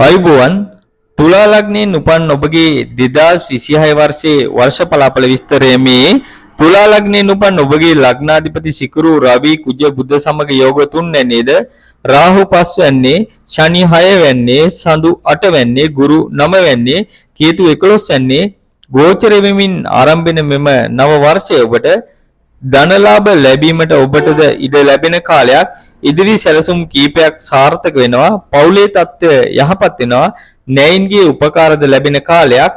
අයිබෝවන් තුලා ලග්නයෙන් උපන් ඔබගේ 2026 වර්ෂයේ වර්ෂ පලාපල විස්තරය මේ තුලා ලග්නයෙන් උපන් ඔබගේ ලග්නාධිපති සිකුරු රවි කුජ බුධ සමග යෝග 3 වැන්නේද රාහු 5 වැන්නේ ශනි 6 වැන්නේ සඳු 8 වැන්නේ ගුරු 9 වැන්නේ කේතු 11 වැන්නේ ගෝචර වෙමින් ආරම්භ වෙන මෙම නව වර්ෂය ඔබට ධනලාභ ලැබීමට ඔබටද ඉඩ ලැබෙන කාලයක් ඉදිරි සැලසුම් කීපයක් සාර්ථක වෙනවා පවුලේ තත්ත්වය යහපත් වෙනවා නෑයින්ගේ උපකාරද ලැබෙන කාලයක්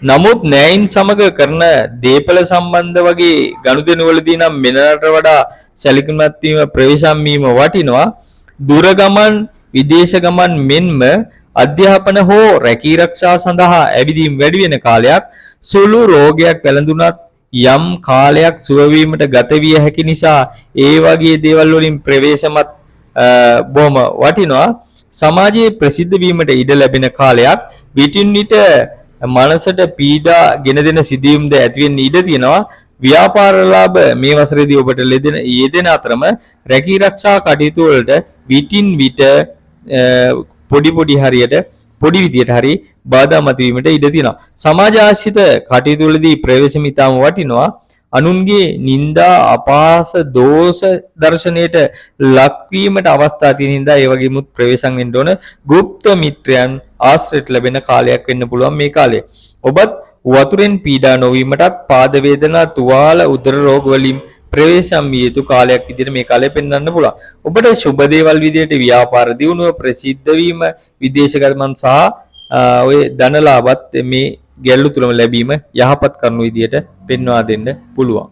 නමුත් නෑයින් සමග කරන දේපල සම්බන්ධ වගේ ගනුදෙනු වලදී නම් මෙනට වඩා සැලකිලිමත් වීම ප්‍රවේශම් වීම වටිනවා දුර ගමන් විදේශ ගමන් මෙන්ම අධ්‍යාපන හෝ රැකී ආරක්ෂා සඳහා ඇවිදීම් වැඩි වෙන කාලයක් සුළු රෝගයක් වැළඳුනත් යම් කාලයක් සුව වීමට ගත විය හැකි නිසා ඒ වගේ දේවල් වලින් ප්‍රවේශමත් බොහොම වටිනවා සමාජයේ ප්‍රසිද්ධ වීමට ඉඩ ලැබෙන කාලයක් විටින් විට මනසට පීඩා ගෙන දෙන සිදුවීම්ද ඇති වෙන්න ඉඩ තියෙනවා ව්‍යාපාර ලාභ මේ වසරේදී ඔබට යෙදෙන අතරම රැකී ආරක්ෂා කටයුතු වලට විටින් විට පොඩි හරියට පොඩි විදියට හරි බාධා මතුවීමට ඉඩ තියෙනවා. සමාජ ආශ්‍රිත කටයුතු වලදී ප්‍රවේශම ඉතාම වටිනවා. අනුන්ගේ නිന്ദා අපහාස දෝෂ දර්ශනයට ලක්වීමට අවස්ථා තියෙන හින්දා ඒ වගේමුත් ප්‍රවේශම් වෙන්න ඕන. গুপ্ত මිත්‍රයන් ආශ්‍රයට ලැබෙන කාලයක් වෙන්න පුළුවන් මේ කාලය. ඔබත් වතුරෙන් පීඩා නොවීමටත් පාද වේදනා තුවාල උදර රෝග වලින් ප්‍රවේශම් විය යුතු කාලයක් විදිහට මේ කාලය පෙන්වන්න පුළුවන්. ඔබට සුබ දේවල් විදිහට ව්‍යාපාර දියුණුව ප්‍රසිද්ධ වීම විදේශ ගමන් සහ ඔය ධනලාභත් මේ ගැල්ලු තුලම ලැබීම යහපත් කරුණු විදිහට පෙන්වා දෙන්න පුළුවන්.